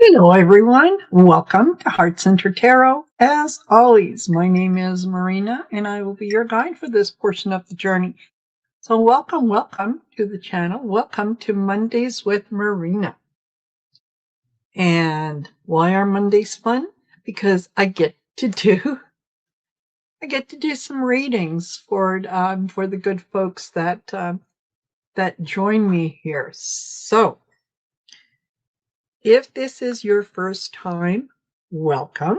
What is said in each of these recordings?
Hello, everyone. Welcome to Heart Center Tarot. As always, my name is Marina, and I will be your guide for this portion of the journey. So, welcome to the channel. Welcome to Mondays with Marina. And why are Mondays fun? Because I get to do some readings for the good folks that join me here. So, if this is your first time, welcome.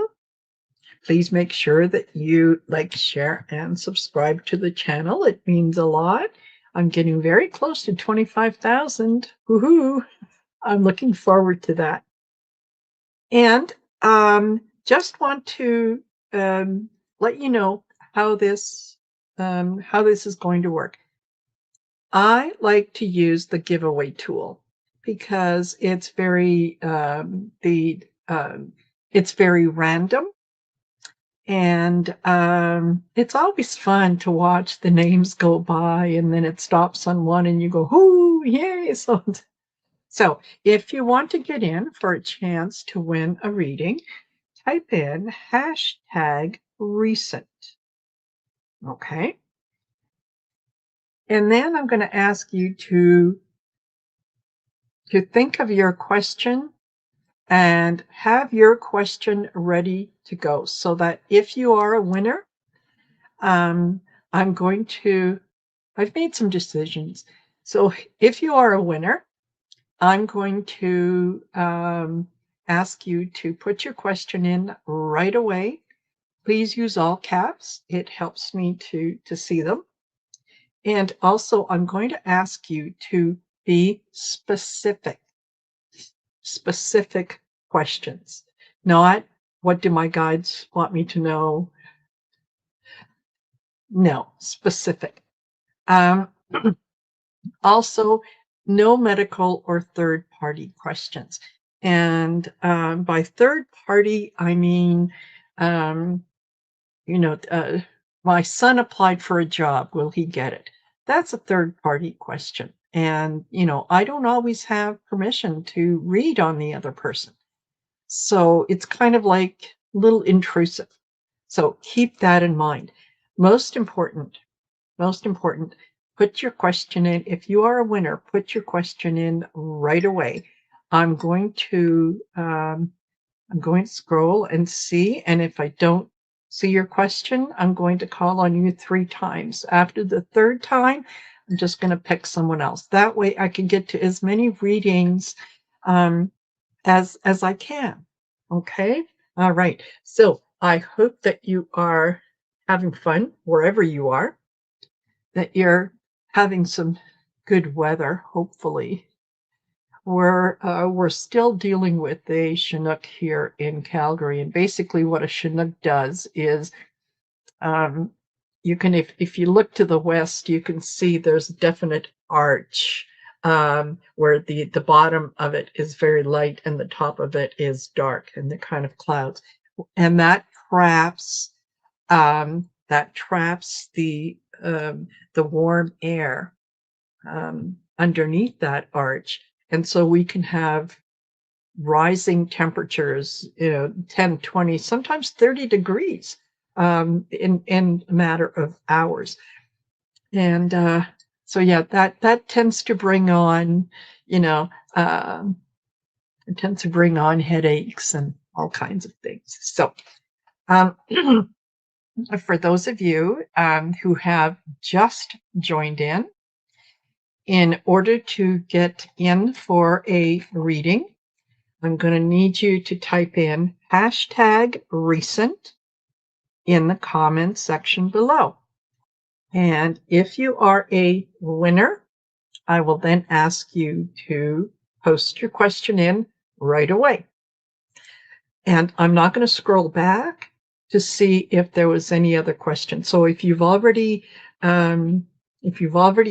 Please make sure that you like, share, and subscribe to the channel. It means a lot. I'm getting very close to 25,000. Woohoo! I'm looking forward to that. And just want to let you know how this is going to work. I like to use the giveaway tool because it's very it's very random. And it's always fun to watch the names go by, and then it stops on one, and you go, "Ooh, yay!" So if you want to get in for a chance to win a reading, type in #recent. Okay. And then I'm going to ask you to think of your question and have your question ready to go so that if you are a winner, um, I'm going to I've made some decisions. So if you are a winner, I'm going to ask you to put your question in right away. Please use all caps. It helps me to see them. And also, I'm going to ask you to be specific questions, not what do my guides want me to know? No, specific. Also, no medical or third-party questions. And by third party, I mean, my son applied for a job. Will he get it? That's a third-party question. And, I don't always have permission to read on the other person. So it's kind of like a little intrusive. So keep that in mind. Most important, put your question in. If you are a winner, put your question in right away. I'm going to scroll and see, and if I don't see your question, I'm going to call on you 3 times. After the 3rd time, I'm just going to pick someone else. That way I can get to as many readings as I can. Okay? All right. So I hope that you are having fun wherever you are, that you're having some good weather, hopefully. We're still dealing with a Chinook here in Calgary, and basically what a Chinook does is you can, if you look to the west, you can see there's a definite arch where the bottom of it is very light and the top of it is dark, and the kind of clouds, and that traps the warm air underneath that arch. And so we can have rising temperatures, 10, 20, sometimes 30 degrees in a matter of hours. And so, yeah, that tends to bring on, it tends to bring on headaches and all kinds of things. So for those of you who have just joined in order to get in for a reading, I'm going to need you to type in #recent in the comments section below. And if you are a winner, I will then ask you to post your question in right away. And I'm not going to scroll back to see if there was any other question. So if you've already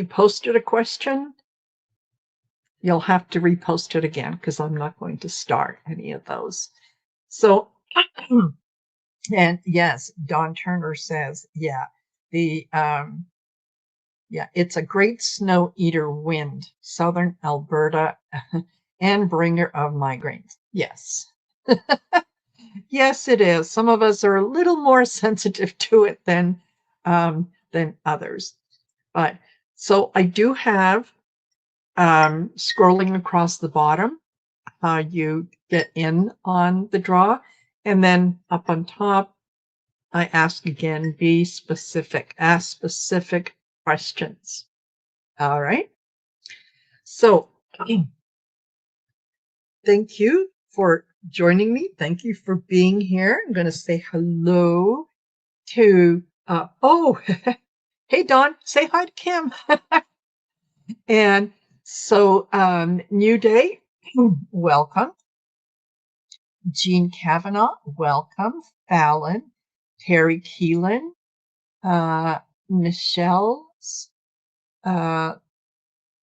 posted a question, you'll have to repost it again because I'm not going to start any of those. So, and yes, Don Turner says, it's a great snow eater wind, southern Alberta, and bringer of migraines. Yes. Yes, it is. Some of us are a little more sensitive to it than others. But so I do have scrolling across the bottom how you get in on the draw, and then up on top I ask again, be specific, ask specific questions. All right. So thank you for joining me. Thank you for being here. I'm going to say hello to, oh, hey, Dawn, say hi to Kim. And so, new day, welcome. Jean Kavanaugh, welcome. Fallon, Terry Keelan, Michelle, uh,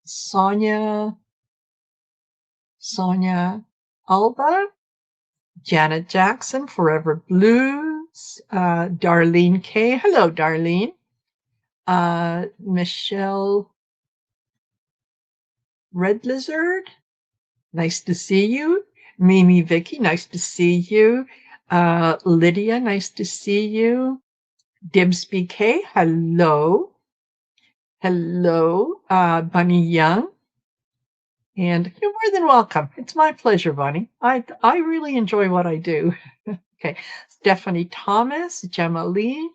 Sonia Alba, Janet Jackson, Forever Blues, Darlene K. Hello, Darlene. Michelle Red Lizard, nice to see you. Mimi Vicky, nice to see you. Lydia, nice to see you. Dibs BK, hello. Hello, Bunny Young. And you're more than welcome. It's my pleasure, Bunny. I really enjoy what I do. Okay. Stephanie Thomas, Gemma Lee.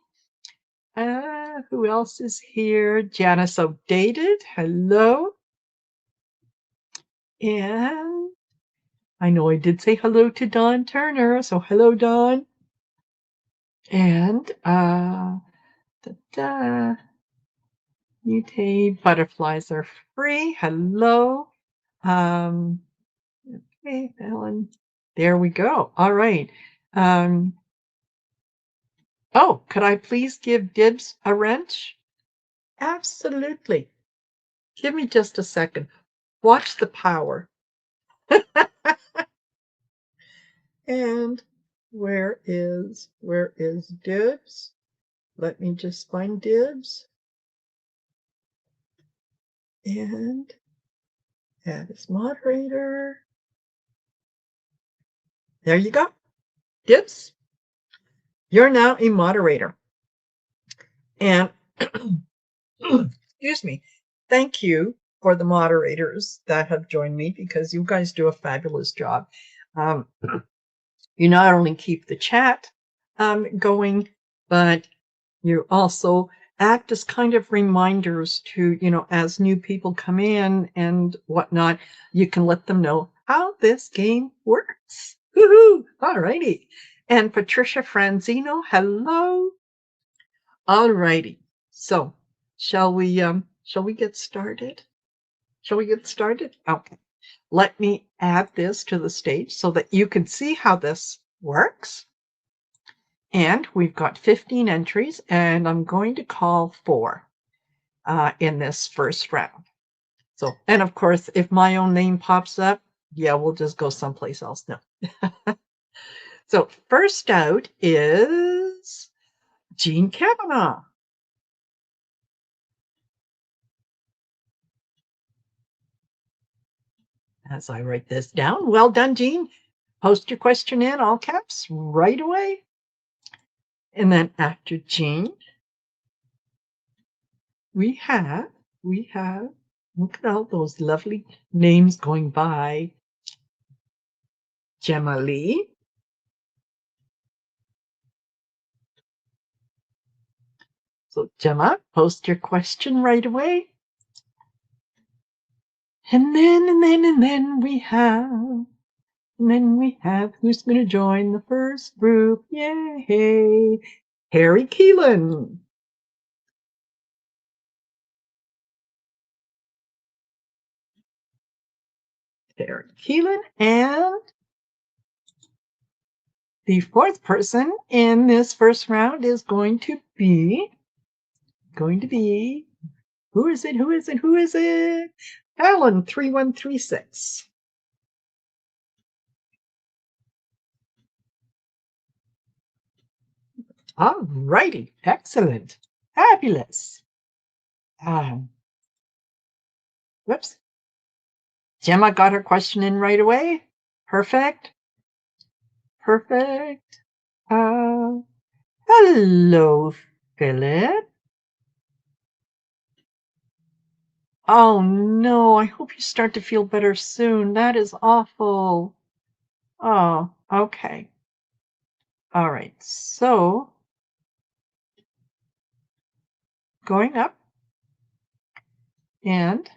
Who else is here? Janice Outdated. Hello. And I know I did say hello to Dawn Turner. So hello, Dawn. And mutate butterflies are free. Hello. Okay, Ellen. There we go. All right. Oh, could I please give Dibs a wrench? Absolutely. Give me just a second. Watch the power. And where is Dibs? Let me just find Dibs. And add as moderator. There you go. Dibs, you're now a moderator. And excuse me, thank you for the moderators that have joined me because you guys do a fabulous job. You not only keep the chat going, but you also act as kind of reminders to, as new people come in and whatnot, you can let them know how this game works. Woohoo! All righty. And Patricia Franzino, hello. All righty. So shall we get started? Shall we get started? Okay. Let me add this to the stage so that you can see how this works. And we've got 15 entries, and I'm going to call 4 in this first round. So, and of course, if my own name pops up, yeah, we'll just go someplace else. No. So first out is Jean Kavanaugh. As I write this down, well done, Jean. Post your question in all caps right away. And then after Jean, we have, look at all those lovely names going by. Gemma Lee. So Gemma, post your question right away. And then we have, who's going to join the first group? Yay! Harry Keelan. Harry Keelan. And the fourth person in this first round is going to be, who is it? Alan 3136. All righty. Excellent. Fabulous. Whoops. Gemma got her question in right away. Perfect. Perfect. Hello, Philip. Oh no, I hope you start to feel better soon. That is awful. Oh, okay. All right. So going up, and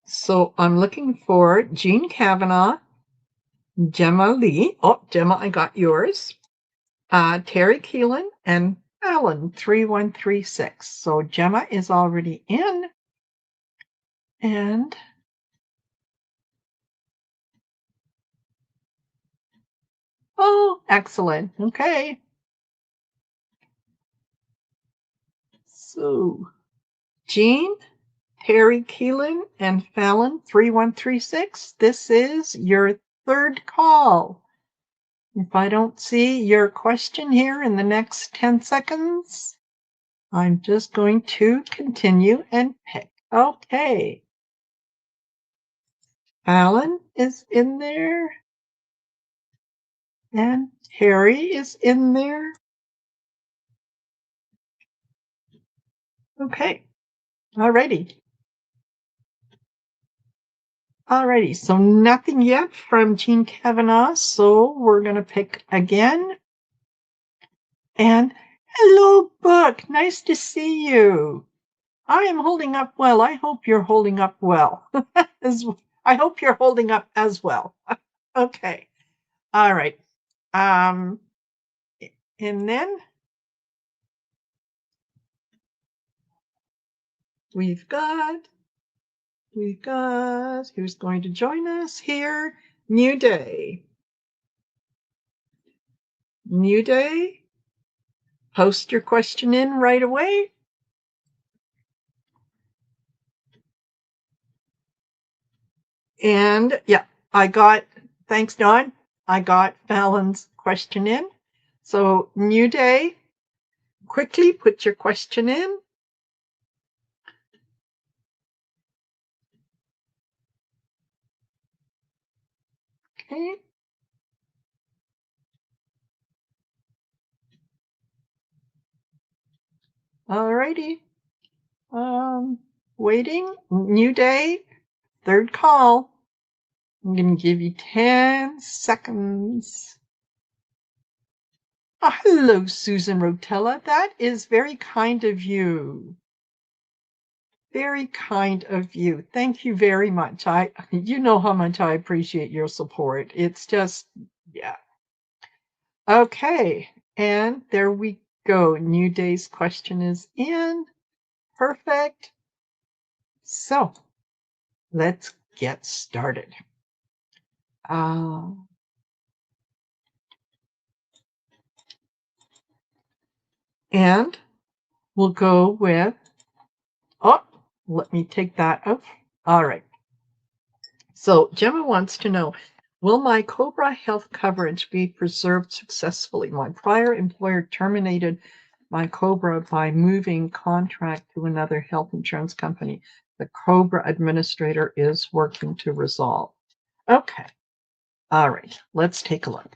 so I'm looking for Jean Kavanaugh, Gemma Lee. Oh, Gemma, I got yours. Terry Keelan and Alan 3136. So Gemma is already in, and oh, excellent. Okay. So Jean, Terry Keelan, and Fallon 3136. This is your third call. If I don't see your question here in the next 10 seconds, I'm just going to continue and pick. Okay. Fallon is in there. And Terry is in there. Okay. Alrighty. Alrighty. So nothing yet from Jean Kavanaugh. So we're going to pick again. And hello, Book. Nice to see you. I am holding up well. I hope you're holding up well. I hope you're holding up as well. Okay. All right. And then we've got who's going to join us here? New Day. New Day. Post your question in right away. And yeah, thanks, Don. I got Fallon's question in. So, New Day, quickly put your question in. Okay. Alrighty. Waiting. New Day, third call. I'm going to give you 10 seconds. Oh, hello, Susan Rotella. That is very kind of you. Very kind of you. Thank you very much. You know how much I appreciate your support. It's just, yeah. Okay. And there we go. New Day's question is in. Perfect. So let's get started. And we'll go with, oh, let me take that out. All right. So Gemma wants to know, will my COBRA health coverage be preserved successfully? My prior employer terminated my COBRA by moving contract to another health insurance company. The COBRA administrator is working to resolve. Okay. All right. Let's take a look.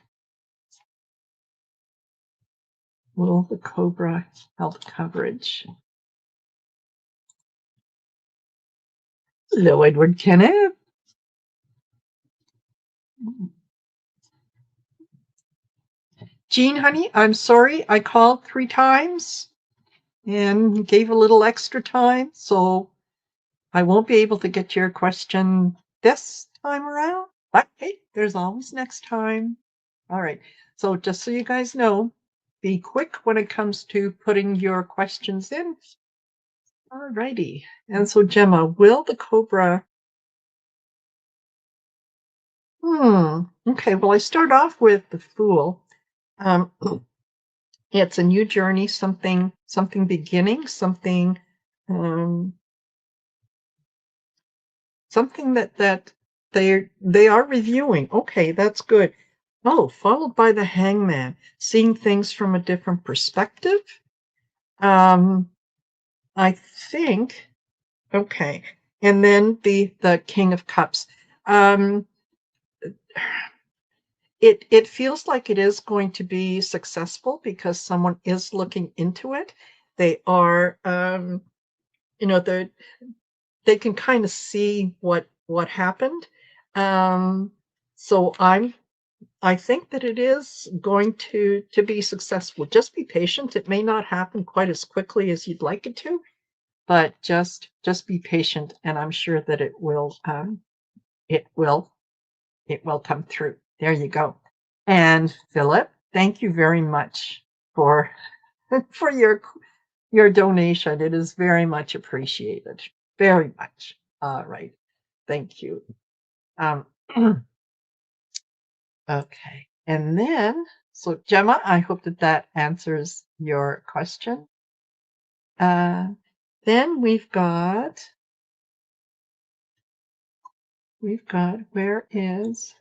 Will the COBRA health coverage? Hello, Edward Kenneth. Jean, honey, I'm sorry. I called 3 times and gave a little extra time, so I won't be able to get to your question this time around. But hey, there's always next time. All right. So just so you guys know, be quick when it comes to putting your questions in. All righty. And so Gemma, will the COBRA? Okay, well, I start off with the Fool. It's a new journey, something beginning, something that they are reviewing. Okay, that's good. Oh, followed by the Hangman, seeing things from a different perspective. I think, okay. and then the King of Cups. Um, it feels like it is going to be successful because someone is looking into it. They are, you know, they can kind of see what happened. Um, so I think that it is going to be successful. Just be patient. It may not happen quite as quickly as you'd like it to, but just be patient, and I'm sure that it will it will come through. There you go. And Philip, thank you very much for for your donation. It is very much appreciated. Very much. All right. Thank you. Um, okay. And then, so Gemma, I hope that that answers your question. Uh, then where is,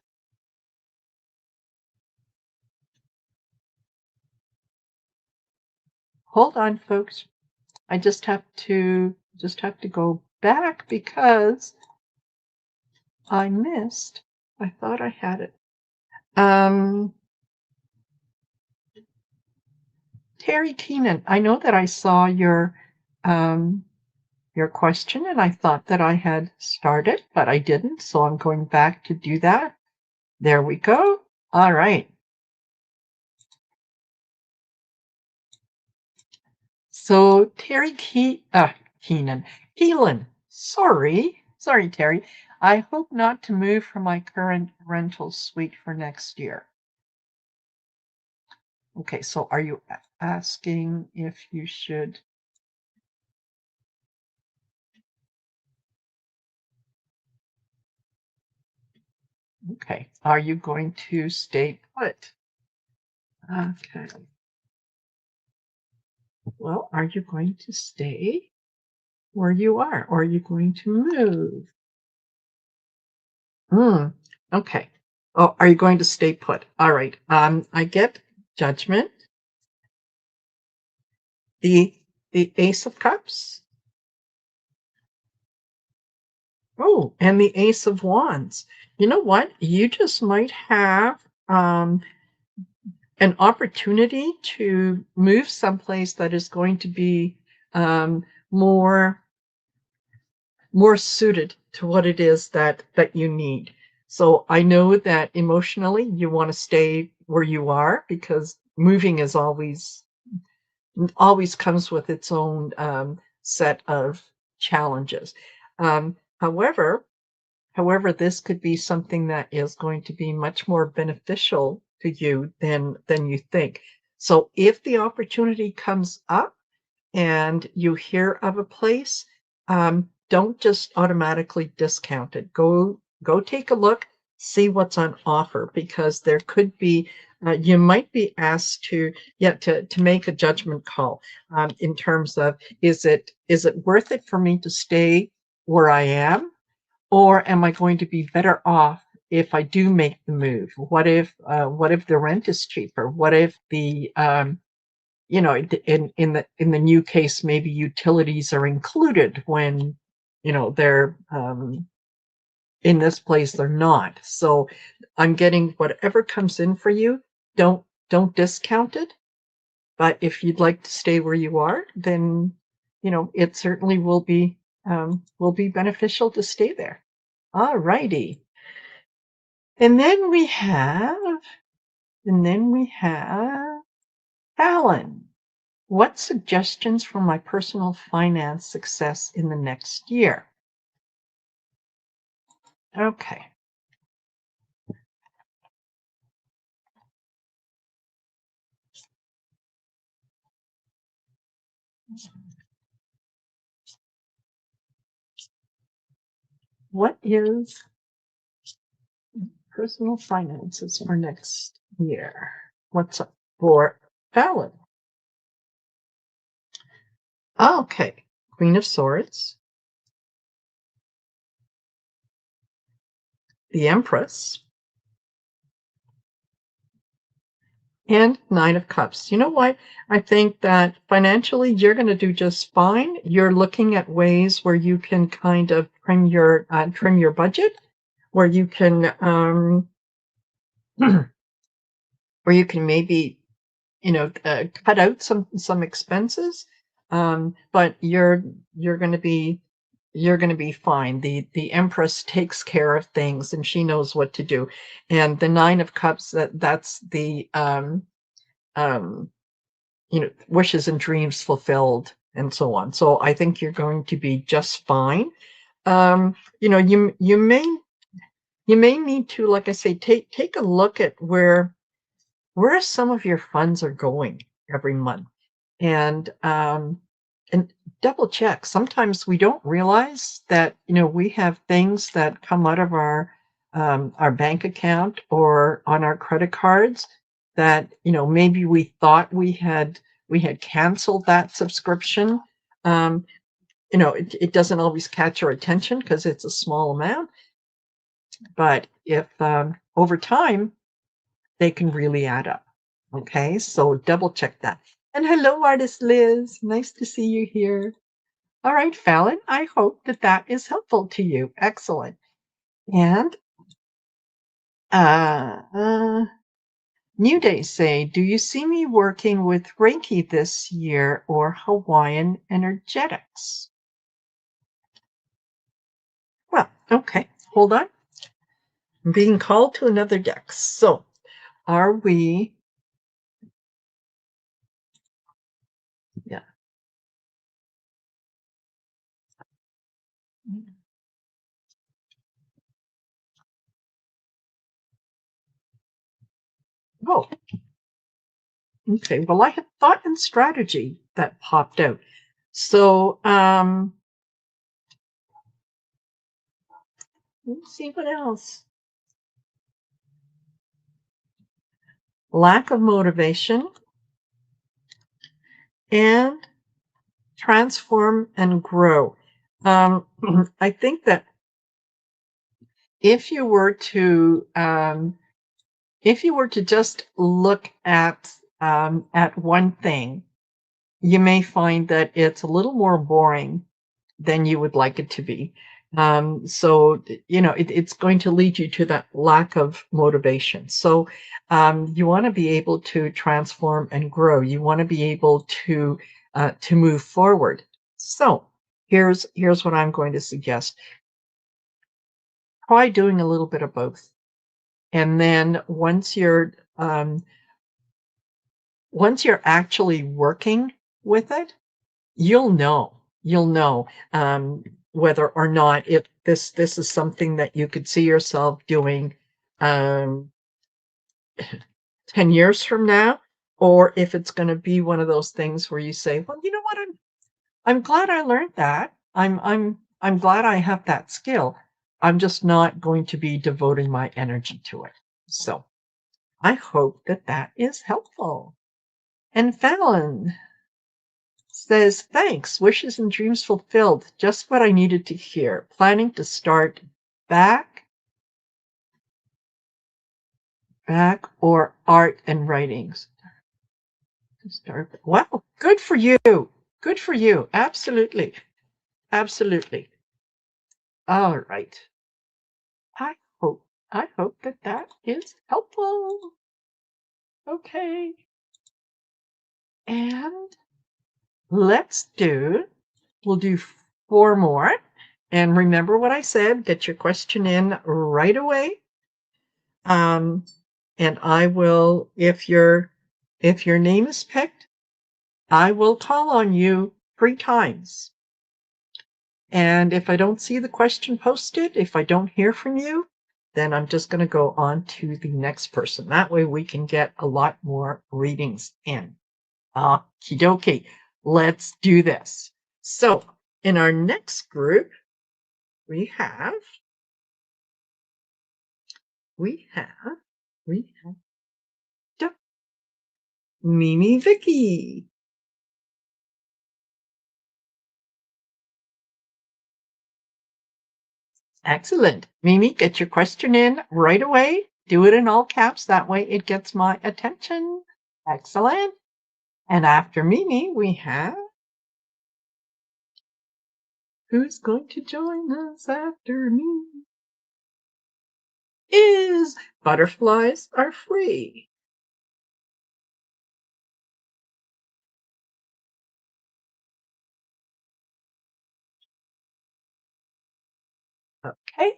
hold on, folks. I just have to go back because I thought I had it. Um, Terry Keenan, I know that I saw your question and I thought that I had started, but I didn't, so I'm going back to do that. There we go. All right. So Keenan, Keelan, sorry, Terry. I hope not to move from my current rental suite for next year. Okay, so are you asking if you should? Okay, are you going to stay put? Okay, well, are you going to stay where you are, or are you going to move? Hmm. Okay. Oh, are you going to stay put? All right. I get Judgment, the Ace of Cups. Oh, and the Ace of Wands. You know what? You just might have an opportunity to move someplace that is going to be um, more more suited to what it is that you need. So I know that emotionally you want to stay where you are because moving is always comes with its own set of challenges. Um, however, However, this could be something that is going to be much more beneficial to you than you think. So if the opportunity comes up and you hear of a place, don't just automatically discount it. Go take a look, see what's on offer, because there could be you might be asked to make a judgment call in terms of is it worth it for me to stay where I am, or am I going to be better off if I do make the move? What if the rent is cheaper? What if the in the new case, maybe utilities are included when they're in this place they're not. So I'm getting whatever comes in for you. Don't discount it. But if you'd like to stay where you are, then it certainly will be beneficial to stay there. All righty. And then we have, and then we have Alan. What suggestions for my personal finance success in the next year? Okay. What is personal finances for next year? What's up for Alan? Okay. Queen of Swords, the Empress, and Nine of Cups. You know what? I think that financially you're going to do just fine. You're looking at ways where you can kind of trim your budget, where you can where you can maybe cut out some expenses. But you're going to be fine. The Empress takes care of things and she knows what to do. And the Nine of Cups, that's the um, wishes and dreams fulfilled and so on. So I think you're going to be just fine. You may need to, like I say, take a look at where some of your funds are going every month, and double check. Sometimes we don't realize that we have things that come out of our bank account or on our credit cards that maybe we thought we had canceled that subscription. um, it doesn't always catch our attention because it's a small amount, but if over time they can really add up. Okay, so double check that. And hello, artist Liz. Nice to see you here. All right, Fallon, I hope that that is helpful to you. Excellent. And New Day say, do you see me working with Reiki this year or Hawaiian energetics? Well, okay, hold on. I'm being called to another deck. So, are we? Yeah. Oh, okay. Well, I had thought and strategy that popped out. So, let's see what else. Lack of motivation and transform and grow. I think that if you were to just look at one thing, you may find that it's a little more boring than you would like it to be. So, it's going to lead you to that lack of motivation. So, you want to be able to transform and grow. You want to be able to move forward. So, here's what I'm going to suggest. Try doing a little bit of both, and then once you're actually working with it, you'll know whether or not if this is something that you could see yourself doing um, 10 years from now, or if it's going to be one of those things where you say, well, you know what, I'm glad I learned that. I'm glad I have that skill. I'm just not going to be devoting my energy to it. So I hope that that is helpful. And Fallon says, thanks, wishes and dreams fulfilled. Just what I needed to hear. Planning to start back or art and writings. Start. Wow, good for you. Good for you. Absolutely. Absolutely. All right. I hope that that is helpful. Okay. And we'll do 4 more. And remember what I said, get your question in right away. And I will, if your name is picked, I will call on you 3 times. And if I don't see the question posted, if I don't hear from you, then I'm just going to go on to the next person. That way we can get a lot more readings in. Okie dokie. Let's do this. So in our next group, we have Mimi Vicky. Excellent. Mimi, get your question in right away. Do it in all caps. That way it gets my attention. Excellent. And after Mimi, we have who's going to join us after me? Is butterflies are free. Okay.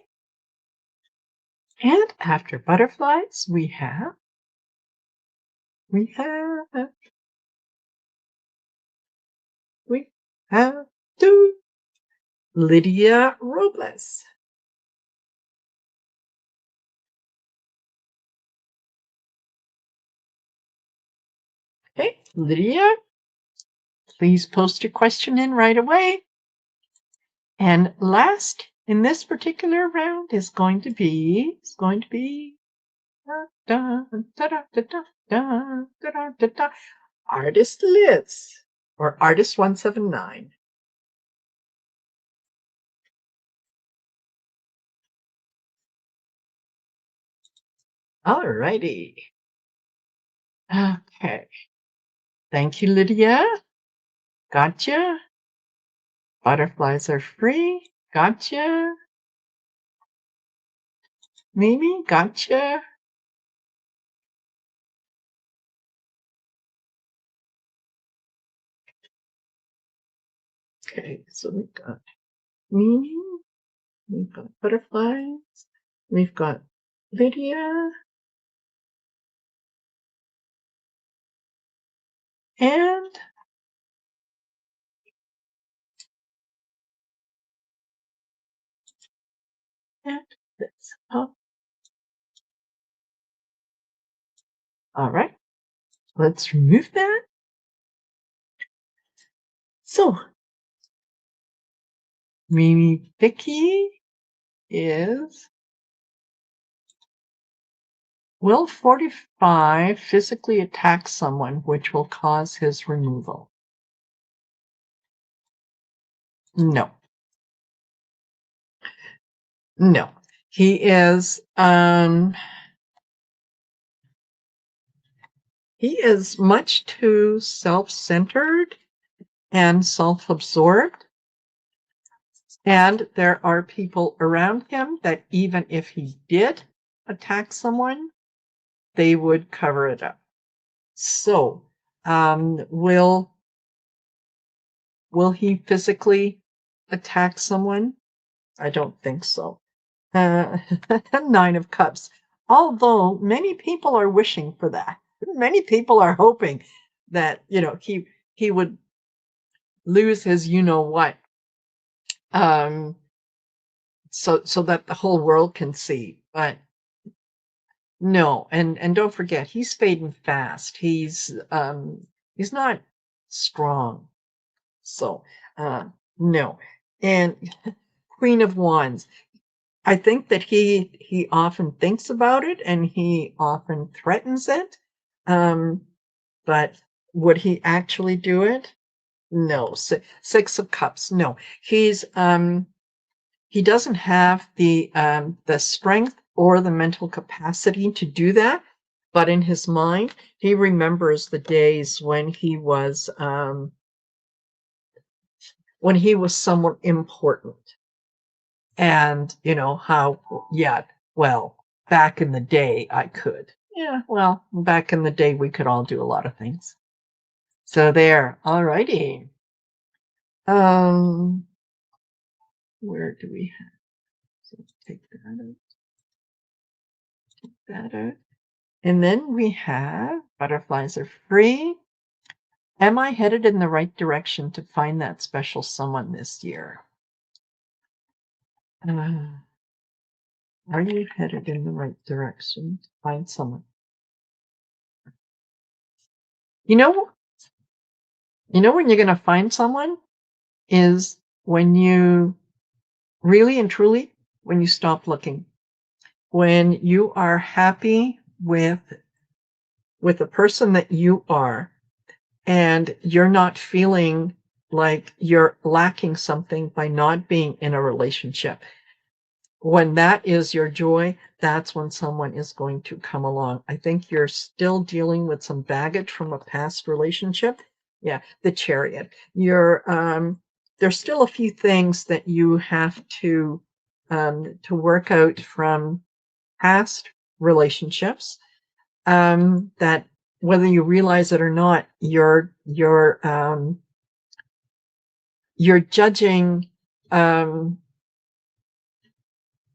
And after butterflies, we have we have we have to Lydia Robles. Okay, Lydia, please post your question in right away. And last in this particular round is going to be Artist Liz or Artist 179. All righty. Okay. Thank you, Lydia. Gotcha. Butterflies are free. Gotcha. Mimi, gotcha. Okay, so we've got Mimi, we've got butterflies, we've got Lydia, and this. Oh, all right. Let's remove that. So, Mimi Vicky is will 45 physically attack someone which will cause his removal? No. No. He is much too self-centered and self-absorbed. And there are people around him that even if he did attack someone, they would cover it up. So, will he physically attack someone? I don't think so. 9 of Cups. Although many people are wishing for that. Many people are hoping that, he would lose his what, so that the whole world can see. But no, and don't forget, he's fading fast. He's not strong. So no. And Queen of Wands. I think that he often thinks about it and he often threatens it. But would he actually do it? No. 6 of Cups. No. He doesn't have the strength or the mental capacity to do that. But in his mind, he remembers the days when he was someone important. And how, yeah, well, back in the day I could. Yeah, well, back in the day we could all do a lot of things. So there. All righty. Where do we have? So take that out. Take that out. And then we have butterflies are free. Am I headed in the right direction to find that special someone this year? Are you headed in the right direction to find someone? You know when you're going to find someone is when you really and truly, when you stop looking, when you are happy with the person that you are, and you're not feeling like you're lacking something by not being in a relationship. when that is your joy, that's when someone is going to come along. I think you're still dealing with some baggage from a past relationship. Yeah, the Chariot. There's still a few things that you have to work out from past relationships, that whether you realize it or not, you're judging, um,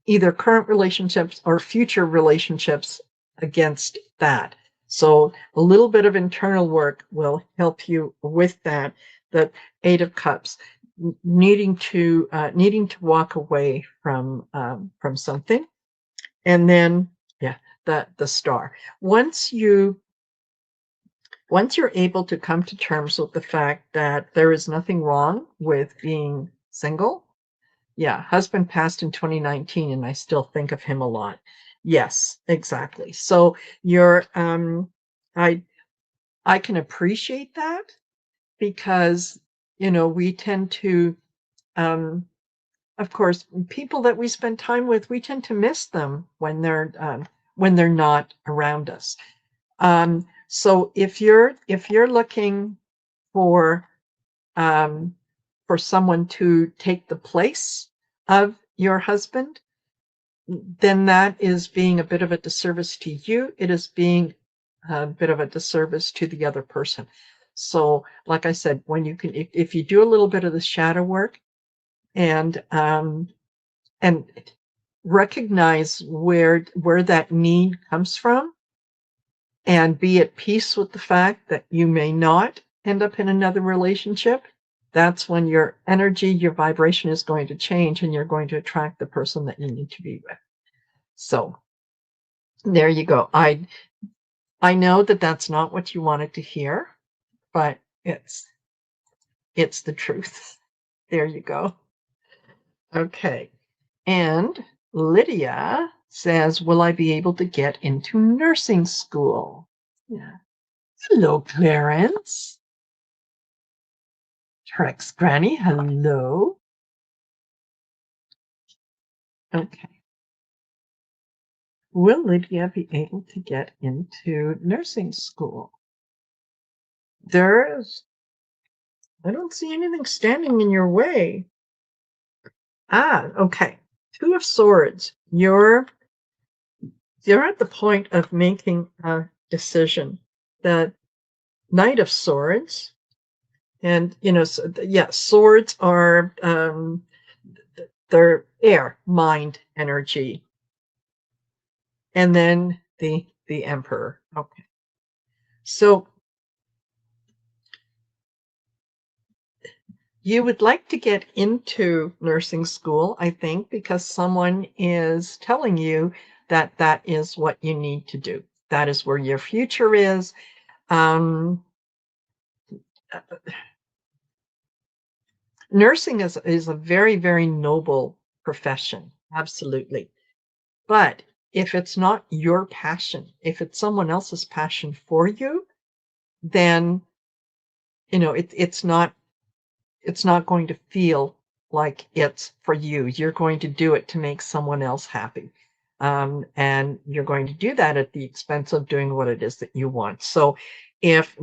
either current relationships or future relationships against that. So a little bit of internal work will help you with that. The Eight of Cups, needing to walk away from something, and then yeah, the Star. Once you're able to come to terms with the fact that there is nothing wrong with being single. Yeah, husband passed in 2019 and I still think of him a lot. Yes, exactly. So you're I I can appreciate that because we tend to, um of course, people that we spend time with, we tend to miss them when they're not around us. So if you're looking for, um for someone to take the place of your husband, then that is being a bit of a disservice to you. It is being a bit of a disservice to the other person. So, like I said, when you can, if you do a little bit of the shadow work, and and recognize where that need comes from, and be at peace with the fact that you may not end up in another relationship, that's when your energy, your vibration is going to change, and you're going to attract the person that you need to be with. So there you go. I know that that's not what you wanted to hear, but it's the truth. There you go. Okay. And Lydia says, will I be able to get into nursing school? Yeah. Hello, Clarence. Trex Granny, hello. Okay. Will Lydia be able to get into nursing school? I don't see anything standing in your way. Okay. Two of Swords. You're at the point of making a decision. The Knight of Swords, and swords are, they're air, mind, energy, and then the Emperor. Okay, so you would like to get into nursing school, I think, because someone is telling you that that is what you need to do. That is where your future is. Um, Nursing is a very, very noble profession, absolutely. But if it's not your passion, if it's someone else's passion for you, then it's not going to feel like it's for you. You're going to do it to make someone else happy. And you're going to do that at the expense of doing what it is that you want. So if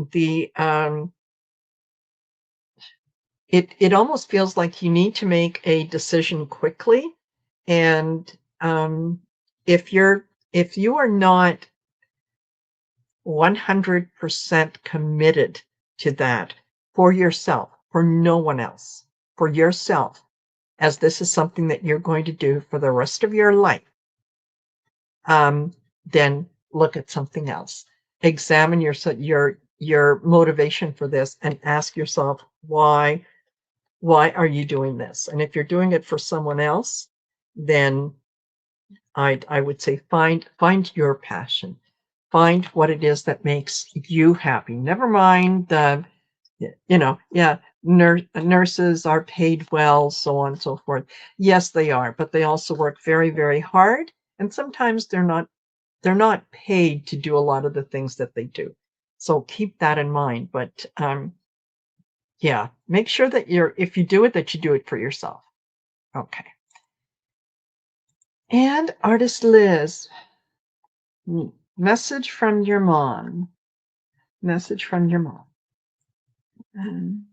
it almost feels like you need to make a decision quickly. And if you are not 100% committed to that for yourself, for no one else, for yourself, as this is something that you're going to do for the rest of your life, then look at something else. Examine your motivation for this and ask yourself, why are you doing this? And if you're doing it for someone else, then I would say find your passion. Find what it is that makes you happy. Never mind yeah, nurses are paid well, so on and so forth. Yes, they are, but they also work very, very hard, and sometimes they're not paid to do a lot of the things that they do. So keep that in mind. But yeah, make sure that if you do it, that you do it for yourself. Okay. And artist Liz, message from your mom. Message from your mom. Um,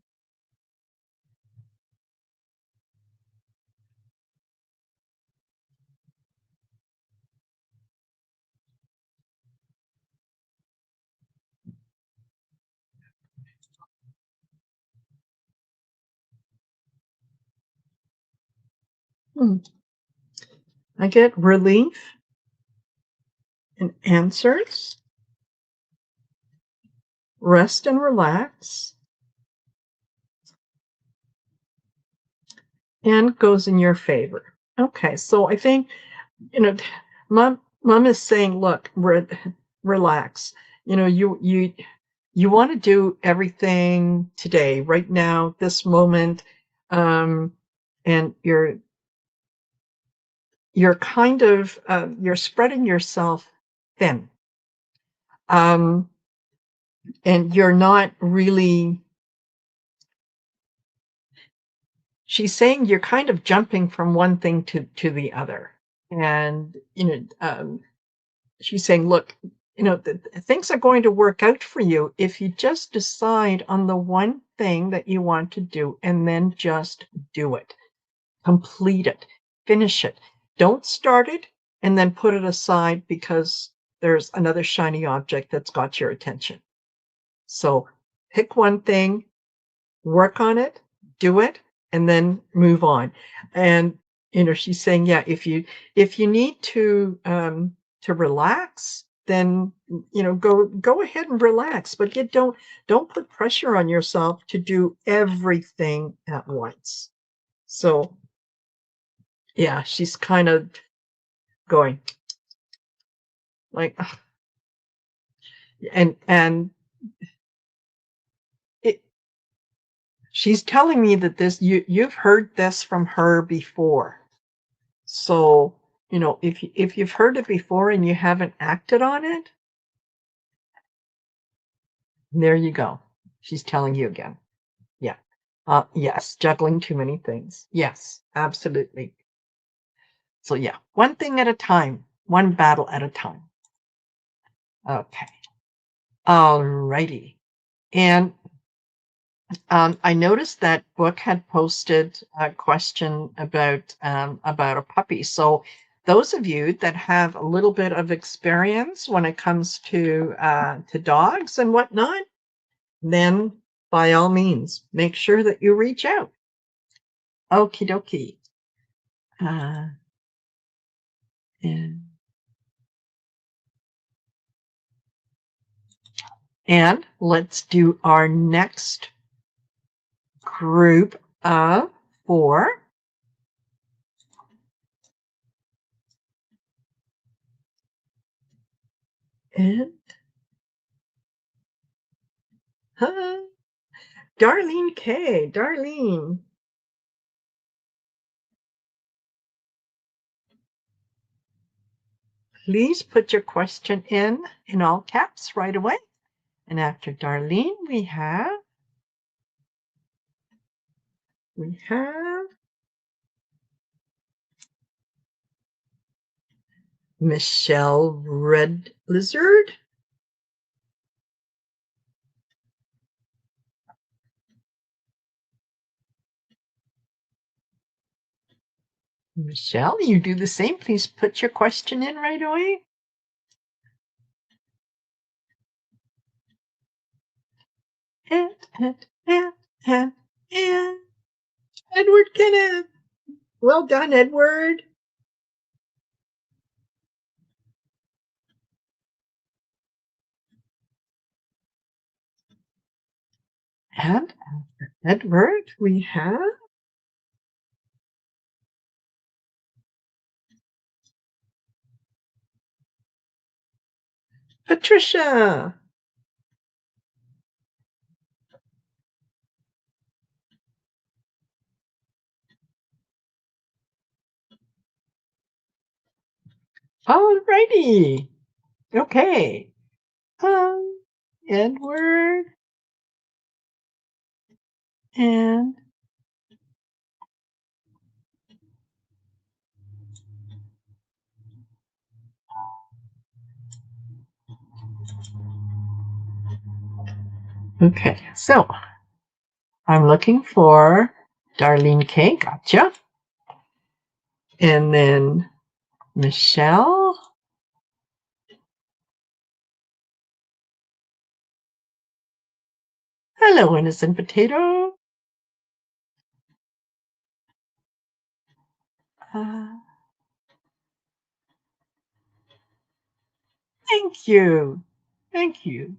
hmm, I get relief and answers, rest and relax, and goes in your favor. Okay, so I think, you know, mom is saying, look, relax. You know, you want to do everything today, right now, this moment, um, and you're kind of you're spreading yourself thin, um, and you're not really. She's saying you're kind of jumping from one thing to the other, and she's saying, look, things are going to work out for you if you just decide on the one thing that you want to do and then just do it, complete it, finish it. Don't start it and then put it aside because there's another shiny object that's got your attention. So pick one thing, work on it, do it, and then move on. And she's saying, yeah, if you need to relax, then go ahead and relax, but you don't put pressure on yourself to do everything at once. So yeah, she's kind of going like, and it, she's telling me that you've heard this from her before. So, if you've heard it before and you haven't acted on it, there you go. She's telling you again. Yeah. Yes, juggling too many things. Yes, absolutely. So yeah, one thing at a time, one battle at a time. Okay. All righty. And I noticed that Book had posted a question about a puppy. So those of you that have a little bit of experience when it comes to dogs and whatnot, then by all means, make sure that you reach out. Okie dokie. Uh, and, and let's do our next group of four. And Darlene K. Darlene. Please put your question in all caps right away. And after Darlene, we have Michelle Red Lizard. Michelle, you do the same. Please put your question in right away. And Edward Kenneth. Well done, Edward. And after Edward, we have Patricia. All righty. Okay. Edward and Okay, so I'm looking for Darlene K. Gotcha. And then Michelle. Hello, innocent potato. Uh, thank you. Thank you.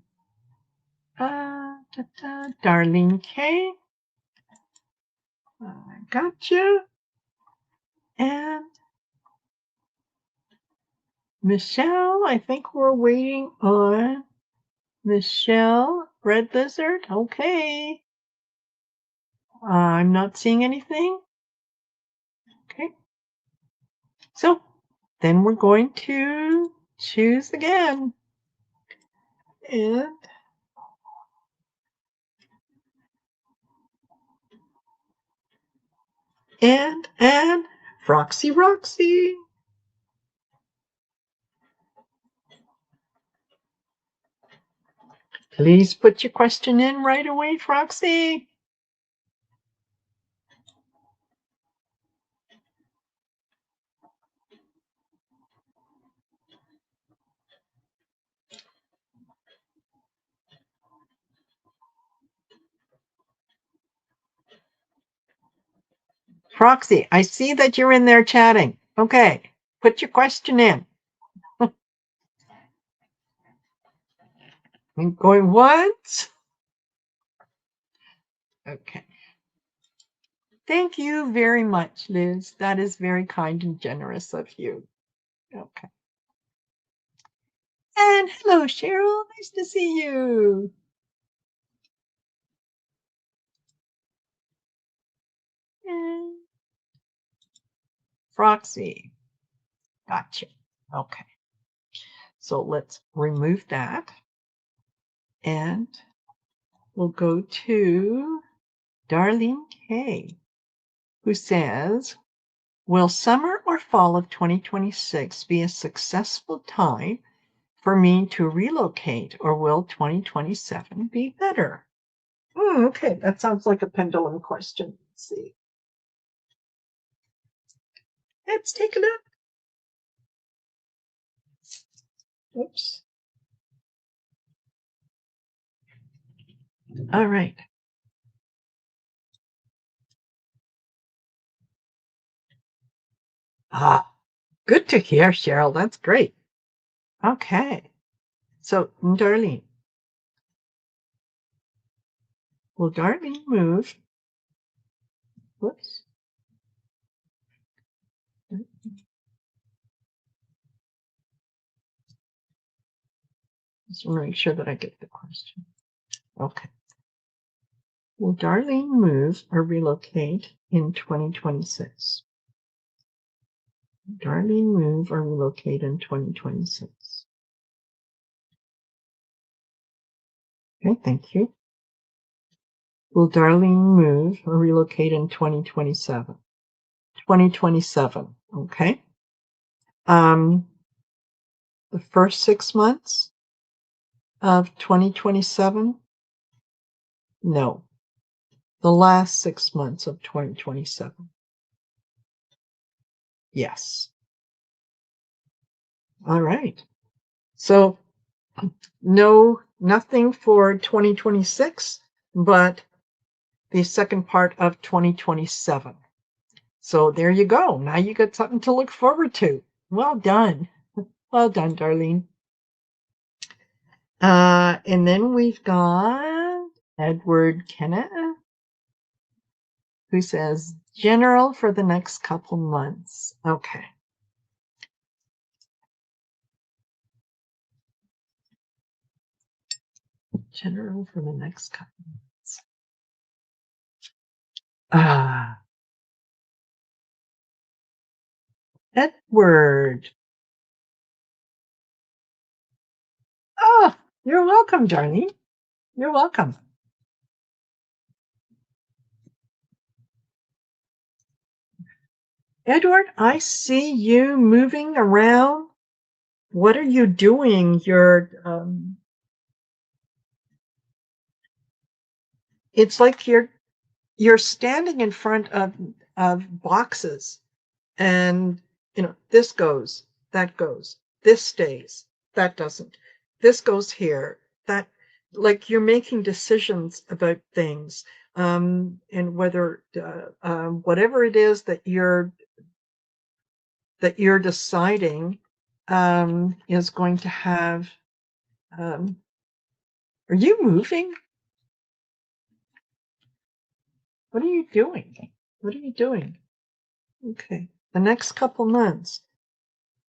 Darlene K. Gotcha. And Michelle, I think we're waiting on Michelle, Red Lizard. Okay. I'm not seeing anything. Okay. So then we're going to choose again. And and Roxy. Please put your question in right away, Roxy. Roxy, I see that you're in there chatting. Okay, put your question in. I'm going once. Okay. Thank you very much, Liz. That is very kind and generous of you. Okay. And hello, Cheryl. Nice to see you. And Roxy. Gotcha. Okay. So let's remove that. And we'll go to Darlene K, who says, will summer or fall of 2026 be a successful time for me to relocate, or will 2027 be better? Okay, that sounds like a pendulum question. Let's see. Let's take a look. Oops. All right. Ah, good to hear, Cheryl. That's great. Okay. So, Darlene, will Darlene move? Whoops. Just want to make sure that I get the question. Okay. Will Darlene move or relocate in 2026? Darlene move or relocate in 2026? Okay, thank you. Will Darlene move or relocate in 2027? 2027, okay. The first 6 months of 2027? No. The last 6 months of 2027? Yes. All right. So no, nothing for 2026, but the second part of 2027. So there you go. Now you got something to look forward to. Well done. Well done, Darlene. And then we've got Edward Kennett, who says, general for the next couple months. Okay. General for the next couple months. Edward. Oh, you're welcome, Darlene. You're welcome. Edward, I see you moving around. What are you doing? You're it's like you're standing in front of boxes, and this goes, that goes, this stays, that doesn't, this goes here, that, like, you're making decisions about things, and whether whatever it is that you're deciding is going to have. um, are you moving? What are you doing? What are you doing? Okay. The next couple months.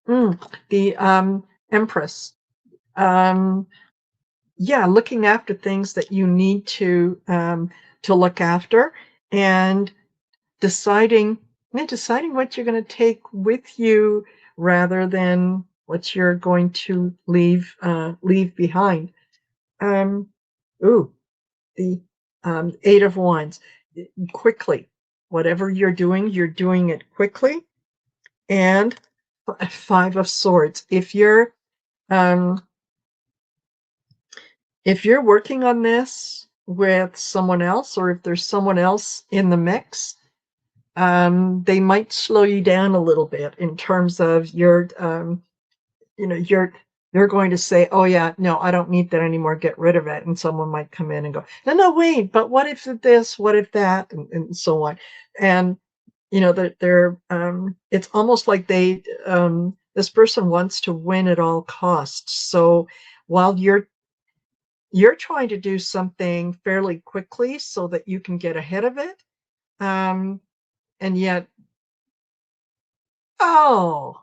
The Empress. Um, yeah, looking after things that you need to look after, and deciding deciding what you're going to take with you rather than what you're going to leave behind. Um, ooh, the Eight of Wands. Quickly, whatever you're doing it quickly. And Five of Swords. Um, if you're working on this with someone else, or if there's someone else in the mix, they might slow you down a little bit in terms of you're going to say, oh yeah, no, I don't need that anymore, get rid of it. And someone might come in and go, no, wait, but what if this, what if that, and so on. And that it's almost like this person wants to win at all costs. So while you're trying to do something fairly quickly so that you can get ahead of it, and yet, oh,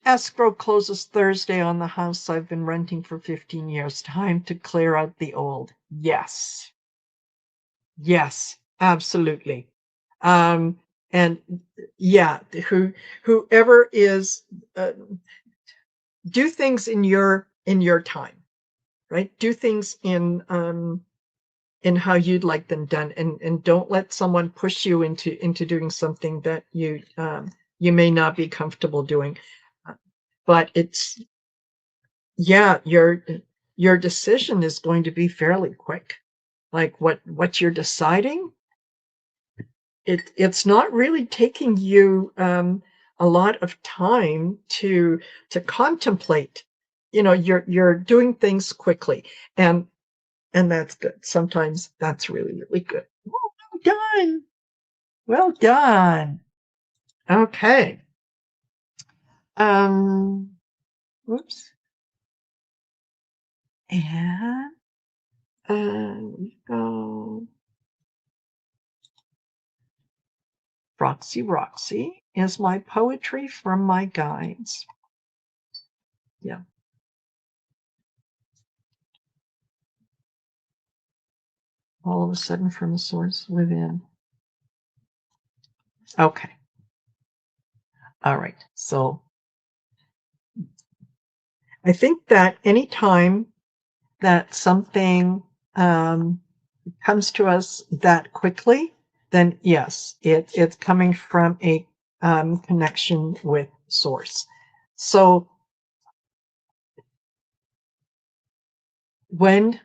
escrow closes Thursday on the house I've been renting for 15 years. Time to clear out the old. Yes. Yes, absolutely. And yeah, whoever is, do things in your time, right? Do things in how you'd like them done, and don't let someone push you into doing something that you may not be comfortable doing. But it's, yeah, your decision is going to be fairly quick. Like, what you're deciding, it's not really taking you a lot of time to contemplate. You're doing things quickly, and that's good. Sometimes that's really, really good. Oh, well done. Well done. Okay. Whoops. And we go. Roxy is my poetry from my guides. Yeah. All of a sudden, from a source within. Okay. All right. So I think that anytime that something comes to us that quickly, then yes, it's coming from a connection with source. So when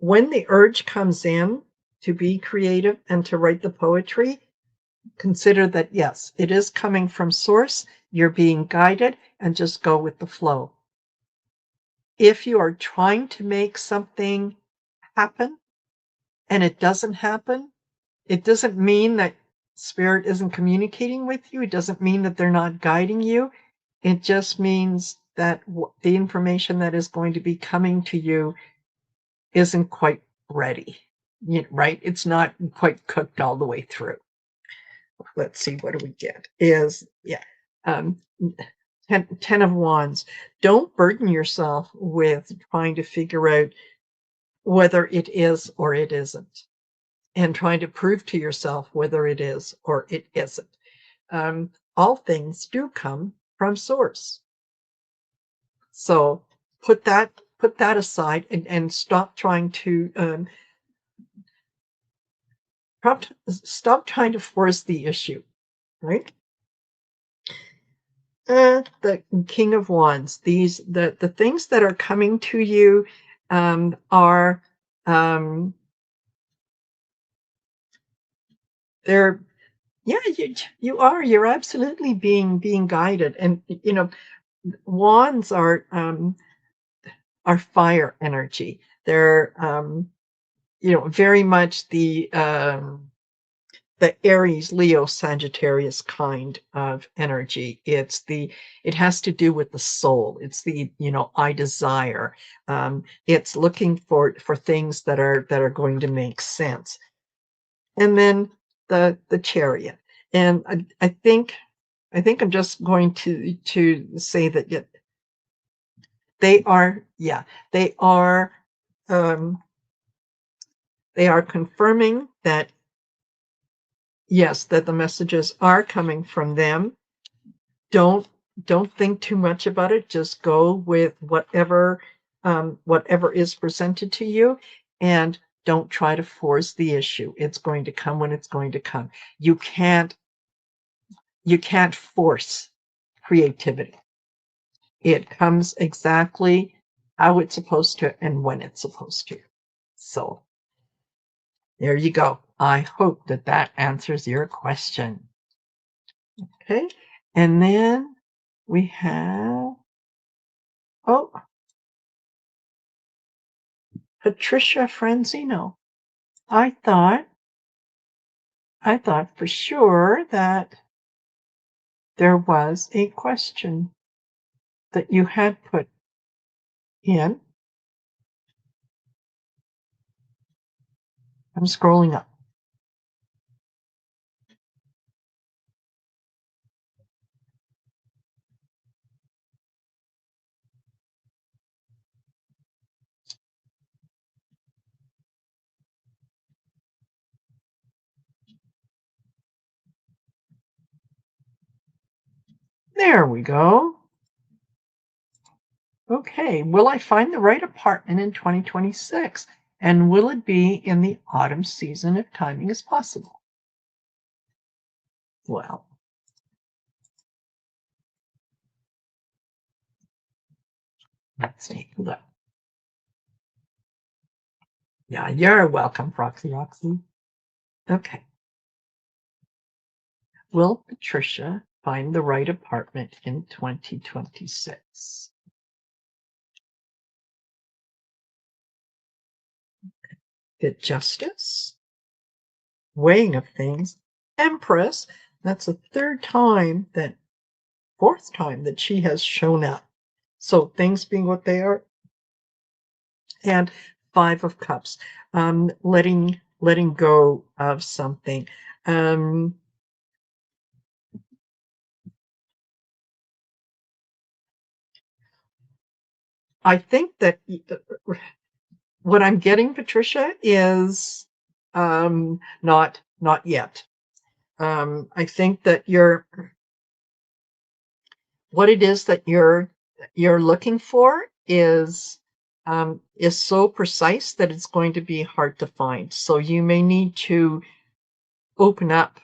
the urge comes in to be creative and to write the poetry, consider that yes, it is coming from source. You're being guided, and just go with the flow. If you are trying to make something happen and it doesn't happen, it doesn't mean that spirit isn't communicating with you. It doesn't mean that they're not guiding you. It just means that the information that is going to be coming to you isn't quite ready, right? It's not quite cooked all the way through. Let's see, what do we get? Um, 10 of Wands. Don't burden yourself with trying to figure out whether it is or it isn't, and trying to prove to yourself whether it is or it isn't. All things do come from source. So put that aside, and stop trying to force the issue, right? The King of Wands. The things that are coming to you are Um, they're yeah, you are. You're absolutely being guided, and wands are fire energy. They're very much the Aries, Leo, Sagittarius kind of energy. It has to do with the soul. It's I desire. It's looking for things that are going to make sense. And then the Chariot. And I think I'm just going to say that they are, yeah, they are um, they are confirming that yes, that the messages are coming from them. Don't don't think too much about it. Just go with whatever is presented to you, and don't try to force the issue. It's going to come when it's going to come. You can't you can't force creativity. It comes exactly how it's supposed to and when it's supposed to. So there you go. I hope that answers your question. Okay. And then we have, oh, Patricia Franzino. I thought, I thought for sure that there was a question that you had put in. I'm scrolling up. There we go. Okay. Will I find the right apartment in 2026? And will it be in the autumn season if timing is possible? Well, let's take a look. Yeah, you're welcome, Proxy Roxy. Okay. Will Patricia find the right apartment in 2026? Good Justice, Weighing of Things, Empress. That's the fourth time that she has shown up. So things being what they are, and Five of Cups, letting go of something. I think that what I'm getting, Patricia, is not yet. I think that what it is that you're looking for is so precise that it's going to be hard to find. So you may need to open up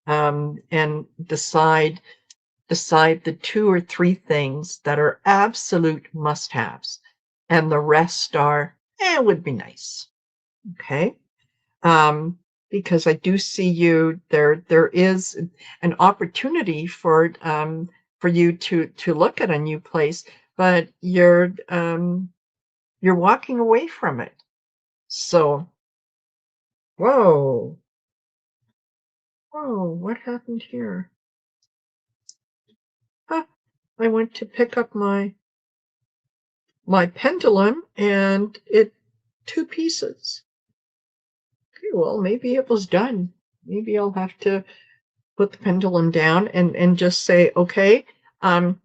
and decide the two or three things that are absolute must-haves, and the rest are would be nice. Okay. Um, because I do see there is an opportunity for you to look at a new place, but you're walking away from it. So, whoa, whoa, what happened here? Huh, I went to pick up my pendulum and it two pieces. Okay, well, maybe it was done. Maybe I'll have to put the pendulum down and just say, okay, um,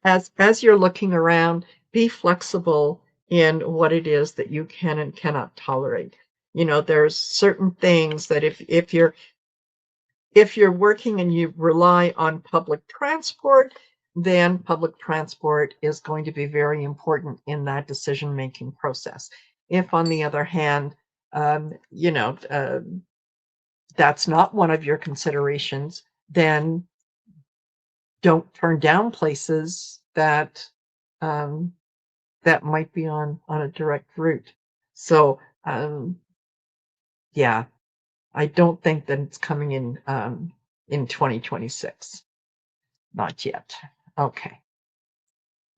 as you're looking around, be flexible in what it is that you can and cannot tolerate. There's certain things that if you're working and you rely on public transport, then public transport is going to be very important in that decision making process. If, on the other hand, that's not one of your considerations, then don't turn down places um, that might be on a direct route. So, yeah, I don't think that it's coming in 2026. Not yet. Okay.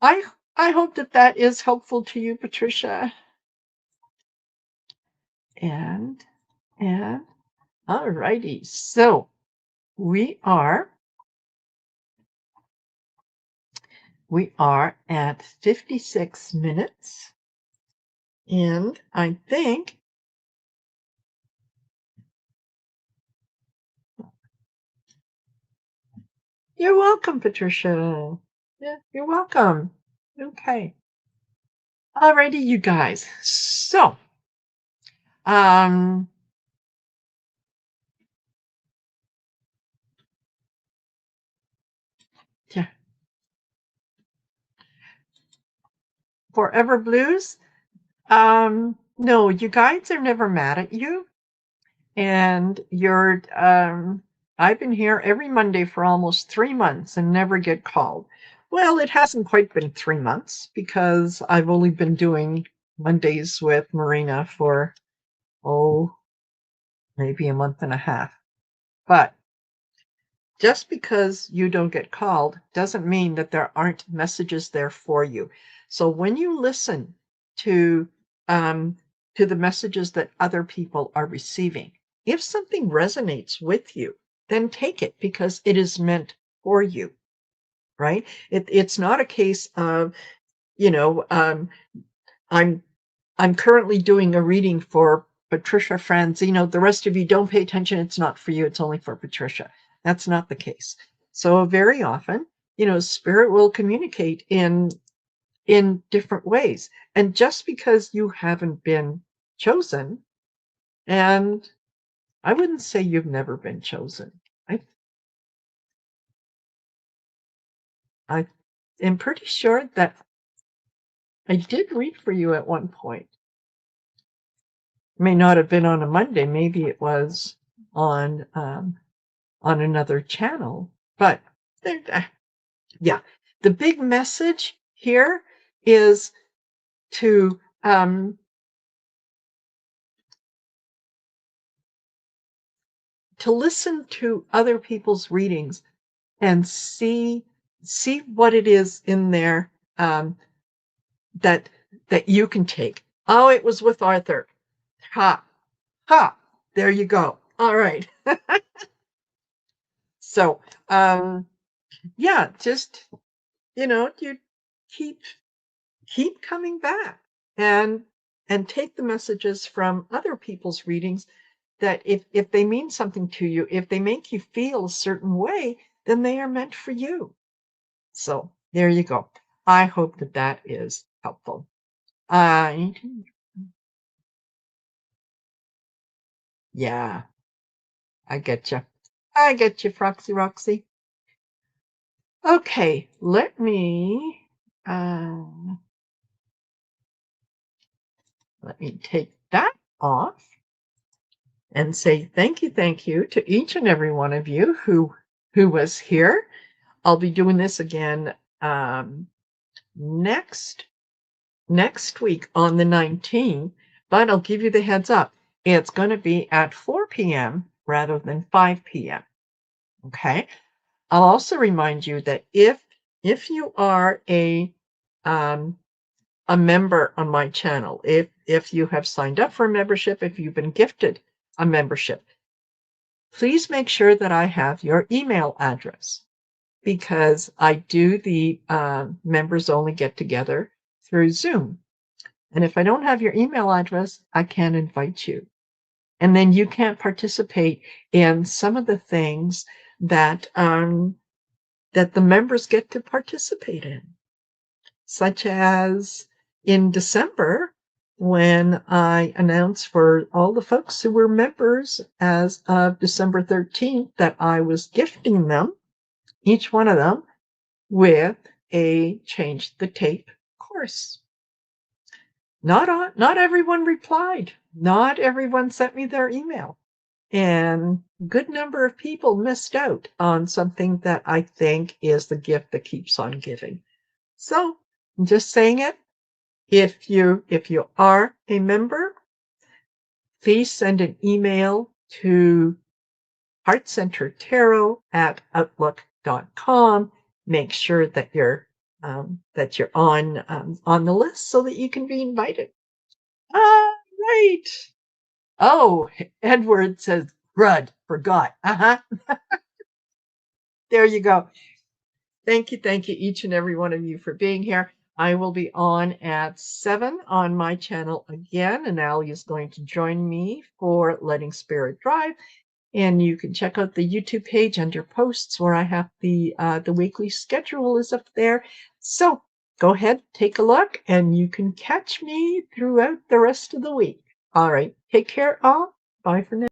I I hope that that is helpful to you, Patricia. And and all righty. So we are we are at 56 minutes, and I think you're welcome, Patricia. Yeah, you're welcome. Okay. All righty, you guys. So, um, yeah, Forever Blues. No, you guys are never mad at you. And I've been here every Monday for almost 3 months and never get called. Well, it hasn't quite been 3 months because I've only been doing Mondays with Marina for, oh, maybe a month and a half. But just because you don't get called doesn't mean that there aren't messages there for you. So when you listen to um, to the messages that other people are receiving, if something resonates with you, then take it because it is meant for you, right? It's not a case of, you know, I'm I'm currently doing a reading for Patricia Franzino. The rest of you don't pay attention. It's not for you. It's only for Patricia. That's not the case. So very often, spirit will communicate in different ways. And just because you haven't been chosen, and I wouldn't say you've never been chosen. I I am pretty sure that I did read for you at one point. May not have been on a Monday. Maybe it was on another channel. But yeah, the big message here is to listen to other people's readings and see what it is in there that you can take. Oh, it was with Arthur. Ha ha. There you go. All right. So yeah, just you keep coming back and take the messages from other people's readings that if they mean something to you, if they make you feel a certain way, then they are meant for you. So there you go. I hope that that is helpful. Yeah, I get you. I get you, Froxy Roxy. Okay, um, let me take that off and say thank you to each and every one of you who was here. I'll be doing this again next week on the 19th, but I'll give you the heads up. It's going to be at 4 p.m. rather than 5 p.m. Okay. I'll also remind you that if you are a member on my channel, if you have signed up for a membership, if you've been gifted a membership, please make sure that I have your email address because I do the members only get together through Zoom. And if I don't have your email address, I can't invite you. And then you can't participate in some of the things that that the members get to participate in, such as in December when I announced for all the folks who were members as of December 13th that I was gifting them, each one of them, with a Change the Tape course. Not everyone replied. Not everyone sent me their email. And a good number of people missed out on something that I think is the gift that keeps on giving. So I'm just saying it. If you are a member, please send an email to heartcentertarot@outlook.com. Make sure that you're on the list so that you can be invited. Right. Oh, Edward says, "Crud, forgot." There you go. Thank you, each and every one of you for being here. I will be on at 7 on my channel again, and Ali is going to join me for Letting Spirit Drive. And you can check out the YouTube page under posts where I have the weekly schedule is up there. So go ahead, take a look, and you can catch me throughout the rest of the week. All right, take care all. Bye for now.